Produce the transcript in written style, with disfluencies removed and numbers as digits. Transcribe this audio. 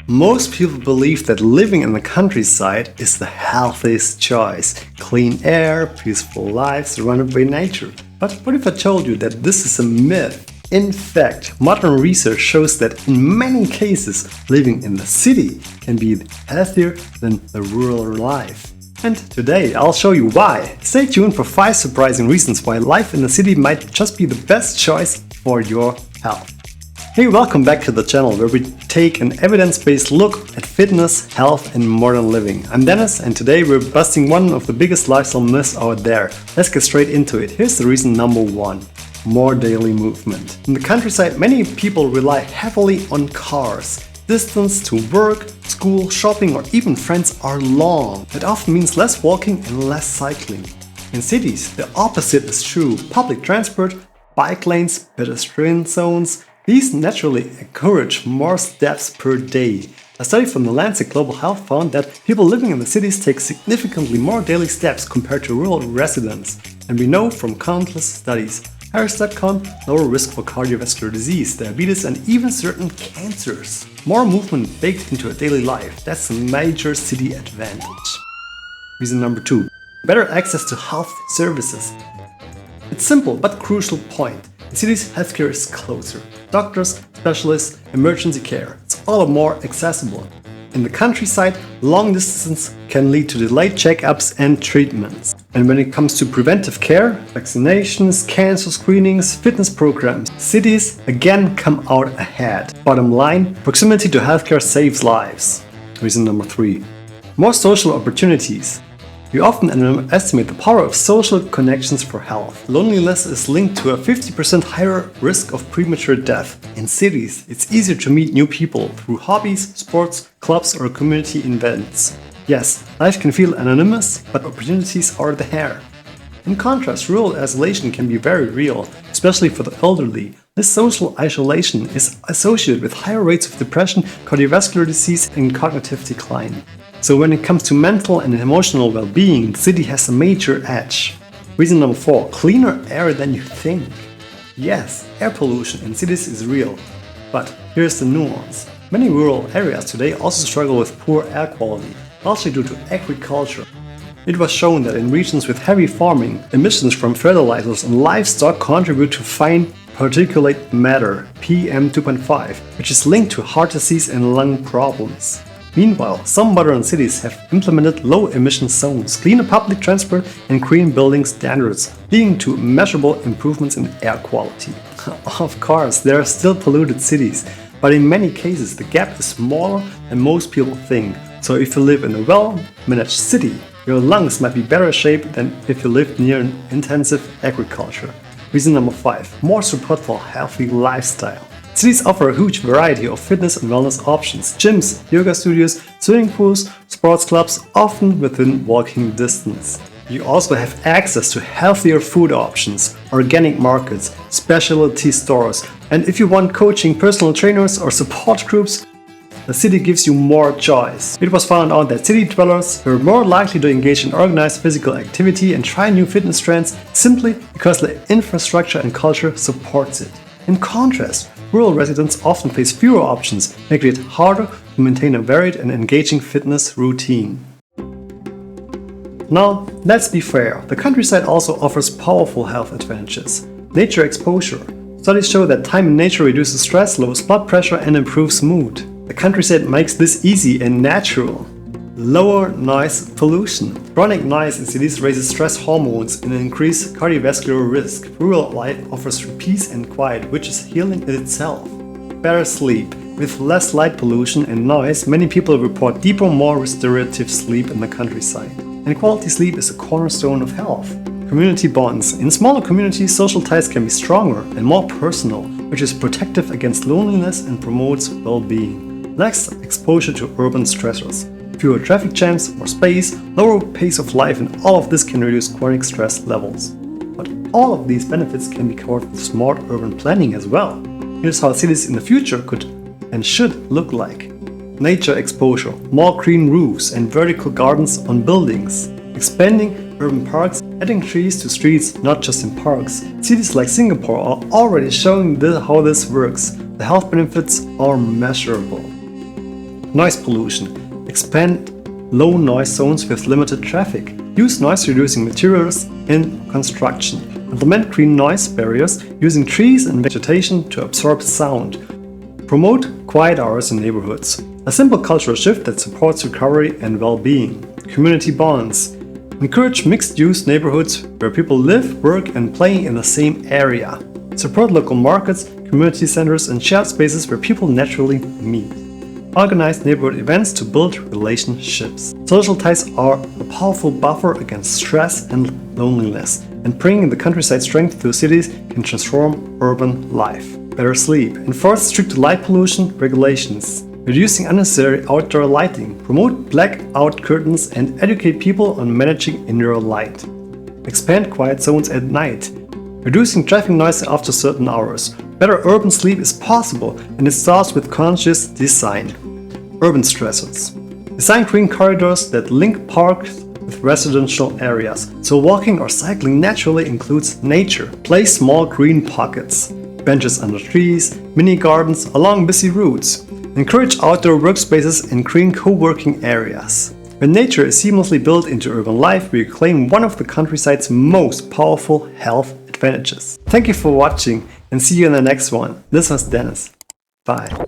Most people believe that living in the countryside is the healthiest choice. Clean air, peaceful lives surrounded by nature. But what if I told you that this is a myth? In fact, modern research shows that in many cases, living in the city can be healthier than the rural life. And today I'll show you why. Stay tuned for 5 surprising reasons why life in the city might just be the best choice for your health. Hey, welcome back to the channel where we take an evidence-based look at fitness, health and modern living. I'm Dennis and today we're busting one of the biggest lifestyle myths out there. Let's get straight into it. Here's the reason number 1. More daily movement. In the countryside, many people rely heavily on cars. Distance to work, school, shopping or even friends are long. That often means less walking and less cycling. In cities, the opposite is true. Public transport, bike lanes, pedestrian zones, these naturally encourage more steps per day. A study from the Lancet Global Health found that people living in the cities take significantly more daily steps compared to rural residents. And we know from countless studies, Harris.com, lower risk for cardiovascular disease, diabetes and even certain cancers. More movement baked into a daily life, that's a major city advantage. Reason number 2. Better access to health services. It's simple but crucial point. In cities, healthcare is closer. Doctors, specialists, emergency care, it's all more accessible. In the countryside, long distance can lead to delayed checkups and treatments. And when it comes to preventive care, vaccinations, cancer screenings, fitness programs, cities again come out ahead. Bottom line, proximity to healthcare saves lives. Reason number 3. More social opportunities. We often underestimate the power of social connections for health. Loneliness is linked to a 50% higher risk of premature death. In cities, it's easier to meet new people through hobbies, sports, clubs or community events. Yes, life can feel anonymous, but opportunities are there. In contrast, rural isolation can be very real, especially for the elderly. This social isolation is associated with higher rates of depression, cardiovascular disease and cognitive decline. So when it comes to mental and emotional well-being, the city has a major edge. Reason number 4. Cleaner air than you think. Yes, air pollution in cities is real. But here's the nuance. Many rural areas today also struggle with poor air quality, largely due to agriculture. It was shown that in regions with heavy farming, emissions from fertilizers and livestock contribute to fine particulate matter, PM2.5, which is linked to heart disease and lung problems. Meanwhile, some modern cities have implemented low-emission zones, cleaner public transport and green building standards, leading to measurable improvements in air quality. Of course, there are still polluted cities, but in many cases the gap is smaller than most people think. So if you live in a well-managed city, your lungs might be better shape than if you live near an intensive agriculture. Reason number 5. More support for a healthy lifestyle. Cities offer a huge variety of fitness and wellness options. Gyms, yoga studios, swimming pools, sports clubs, often within walking distance. You also have access to healthier food options, organic markets, specialty stores, and if you want coaching, personal trainers or support groups, the city gives you more choice. It was found out that city dwellers were more likely to engage in organized physical activity and try new fitness trends simply because the infrastructure and culture supports it. In contrast, rural residents often face fewer options, making it harder to maintain a varied and engaging fitness routine. Now, let's be fair, the countryside also offers powerful health advantages. Nature exposure. Studies show that time in nature reduces stress, lowers blood pressure and improves mood. The countryside makes this easy and natural. Lower noise pollution. Chronic noise in cities raises stress hormones and increases cardiovascular risk. Rural life offers peace and quiet, which is healing in itself. Better sleep. With less light pollution and noise, many people report deeper, more restorative sleep in the countryside. And quality sleep is a cornerstone of health. Community bonds. In smaller communities, social ties can be stronger and more personal, which is protective against loneliness and promotes well-being. Less exposure to urban stressors. Fewer traffic jams, more space, lower pace of life, and all of this can reduce chronic stress levels. But all of these benefits can be covered with smart urban planning as well. Here's how cities in the future could and should look like. Nature exposure, more green roofs and vertical gardens on buildings. Expanding urban parks, adding trees to streets, not just in parks. Cities like Singapore are already showing how this works. The health benefits are measurable. Noise pollution. Expand low noise zones with limited traffic. Use noise-reducing materials in construction. Implement green noise barriers using trees and vegetation to absorb sound. Promote quiet hours in neighborhoods. A simple cultural shift that supports recovery and well-being. Community bonds. Encourage mixed-use neighborhoods where people live, work, and play in the same area. Support local markets, community centers, and shared spaces where people naturally meet. Organize neighborhood events to build relationships. Social ties are a powerful buffer against stress and loneliness, and bringing the countryside strength to cities can transform urban life. Better sleep. Enforce strict light pollution regulations. Reducing unnecessary outdoor lighting. Promote blackout curtains and educate people on managing indoor light. Expand quiet zones at night. Reducing traffic noise after certain hours. Better urban sleep is possible, and it starts with conscious design. Urban stressors. Design green corridors that link parks with residential areas, so walking or cycling naturally includes nature. Place small green pockets, benches under trees, mini gardens along busy routes. Encourage outdoor workspaces and green co-working areas. When nature is seamlessly built into urban life, we claim one of the countryside's most powerful health advantages. Thank you for watching and see you in the next one. This was Dennis. Bye.